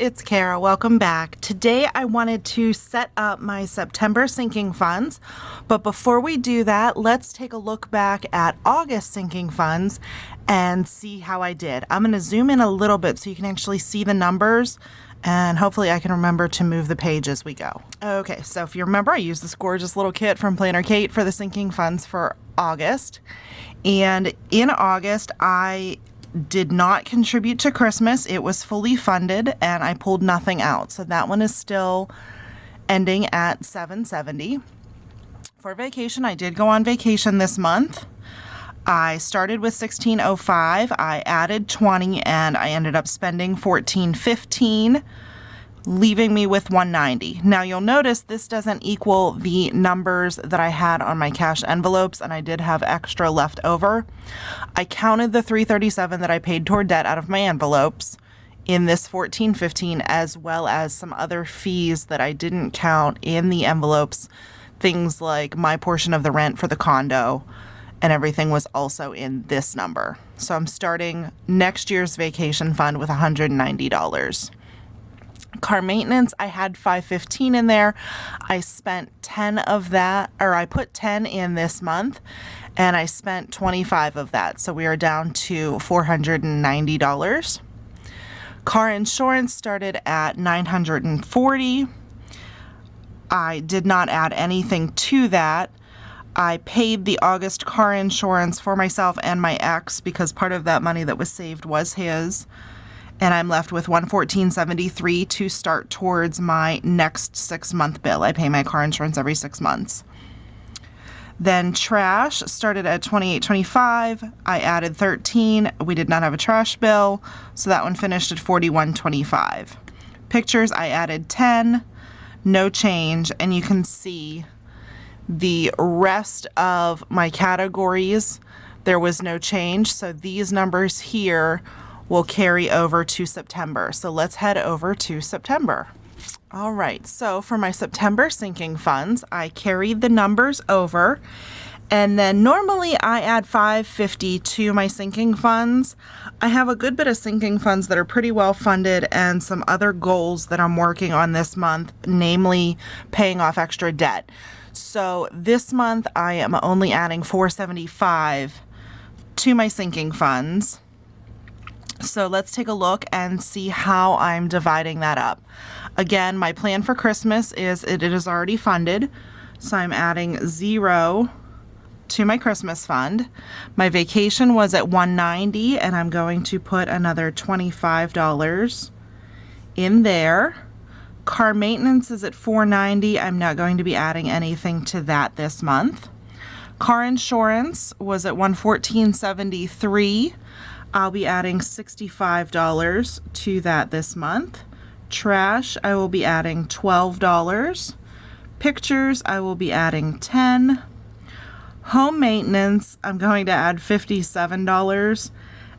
it's Cara. Welcome back. Today I wanted to set up my September sinking funds, but before we do that, let's take a look back at August sinking funds and see how I did. I'm going to zoom in a little bit so you can actually see the numbers, and hopefully I can remember to move the page as we go. Okay, so if you remember, I used this gorgeous little kit from Planner Kate for the sinking funds for August, and in August I did not contribute to Christmas. It was fully funded and I pulled nothing out. So that one is still ending at $770. For vacation, I did go on vacation this month. I started with $1,605. I added 20 and I ended up spending $1,415, leaving me with $190. Now you'll notice this doesn't equal the numbers that I had on my cash envelopes, and I did have extra left over. I counted the $337 that I paid toward debt out of my envelopes in this $1,415, as well as some other fees that I didn't count in the envelopes. Things like my portion of the rent for the condo and everything was also in this number. So I'm starting next year's vacation fund with $190. Car maintenance, I had $515 in there. I spent 10 of that, or I put 10 in this month, and I spent 25 of that. So we are down to $490. Car insurance started at $940. I did not add anything to that. I paid the August car insurance for myself and my ex because part of that money that was saved was his. And I'm left with $114.73 to start towards my next 6-month bill. I pay my car insurance every 6 months. Then trash started at $28.25. I added 13. We did not have a trash bill, so that one finished at $41.25. Pictures, I added 10. No change, and you can see the rest of my categories. There was no change, so these numbers here will carry over to September. So let's head over to September. All right, so for my September sinking funds, I carried the numbers over, and then normally I add $550 to my sinking funds. I have a good bit of sinking funds that are pretty well funded and some other goals that I'm working on this month, namely paying off extra debt. So this month I am only adding $475 to my sinking funds. So let's take a look and see how I'm dividing that up. Again, my plan for Christmas is it is already funded, so I'm adding 0 to my Christmas fund. My vacation was at $190, and I'm going to put another $25 in there. Car maintenance is at $490. I'm not going to be adding anything to that this month. Car insurance was at $114.73. I'll be adding $65 to that this month. Trash, I will be adding $12. Pictures, I will be adding $10. Home maintenance, I'm going to add $57.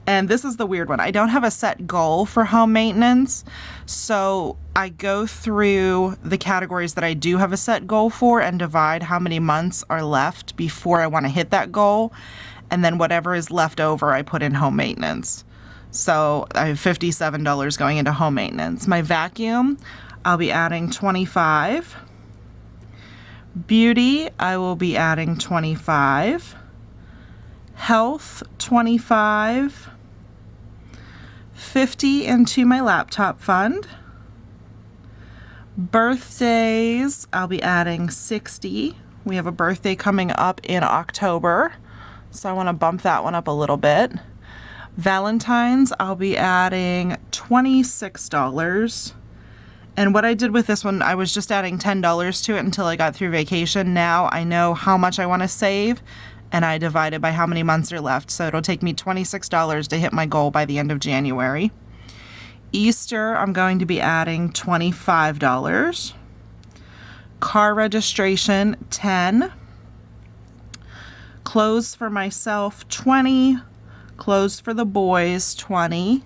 And this is the weird one. I don't have a set goal for home maintenance. So I go through the categories that I do have a set goal for and divide how many months are left before I want to hit that goal. And then whatever is left over, I put in home maintenance. So I have $57 going into home maintenance. My vacuum, I'll be adding $25. Beauty, I will be adding $25. Health, $25. $50 into my laptop fund. Birthdays, I'll be adding $60. We have a birthday coming up in October, so I want to bump that one up a little bit. Valentine's, I'll be adding $26. And what I did with this one, I was just adding $10 to it until I got through vacation. Now I know how much I want to save, and I divide it by how many months are left. So it'll take me $26 to hit my goal by the end of January. Easter, I'm going to be adding $25. Car registration, $10. Clothes for myself, $20. Clothes for the boys, $20.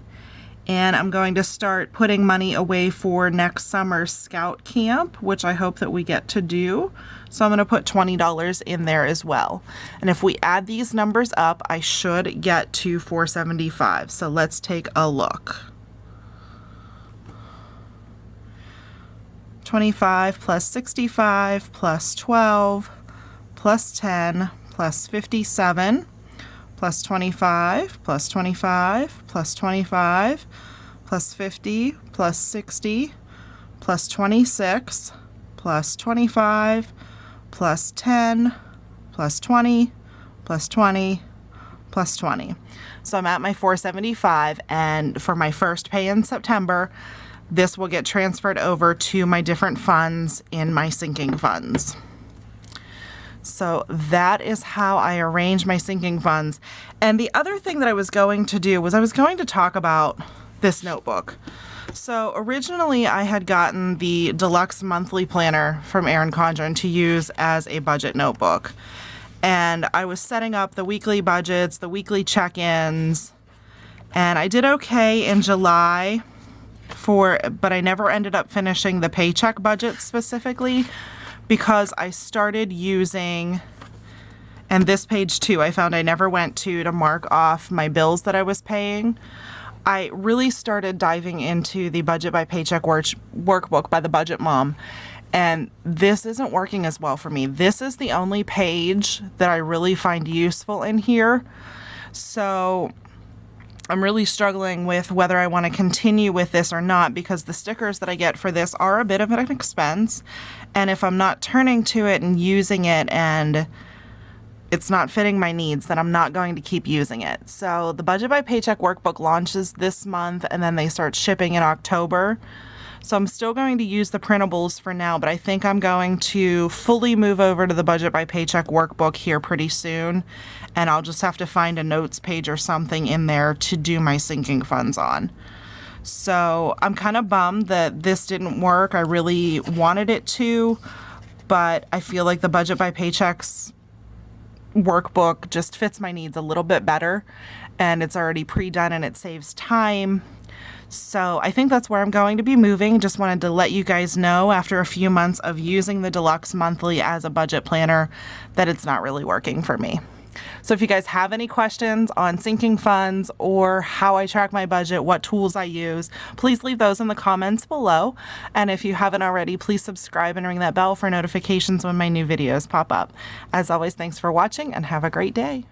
And I'm going to start putting money away for next summer's scout camp, which I hope that we get to do. So I'm going to put $20 in there as well. And if we add these numbers up, I should get to $475. So let's take a look. 25 plus 65 plus 12 plus 10 plus 57 plus 25 plus 25 plus 25 plus 50 plus 60 plus 26 plus 25 plus 10 plus 20 plus 20 plus 20. So I'm at my 475, and for my first pay in September, this will get transferred over to my different funds in my sinking funds. So that is how I arrange my sinking funds. And the other thing that I was going to do was I was going to talk about this notebook. So originally I had gotten the deluxe monthly planner from Erin Condren to use as a budget notebook. And I was setting up the weekly budgets, the weekly check-ins, and I did okay in July but I never ended up finishing the paycheck budget specifically because I started using, and this page too, I found I never went to mark off my bills that I was paying. I really started diving into the budget by paycheck workbook by the Budget Mom. And this isn't working as well for me. This is the only page that I really find useful in here. So I'm really struggling with whether I want to continue with this or not, because the stickers that I get for this are a bit of an expense. And if I'm not turning to it and using it and it's not fitting my needs, then I'm not going to keep using it. So the Budget by Paycheck workbook launches this month, and then they start shipping in October. So I'm still going to use the printables for now, but I think I'm going to fully move over to the Budget by Paycheck workbook here pretty soon. And I'll just have to find a notes page or something in there to do my sinking funds on. So I'm kind of bummed that this didn't work. I really wanted it to, but I feel like the Budget by Paycheck's workbook just fits my needs a little bit better, and it's already pre-done and it saves time. So I think that's where I'm going to be moving. Just wanted to let you guys know after a few months of using the Deluxe Monthly as a budget planner that it's not really working for me. So if you guys have any questions on sinking funds or how I track my budget, what tools I use, please leave those in the comments below. And if you haven't already, please subscribe and ring that bell for notifications when my new videos pop up. As always, thanks for watching and have a great day.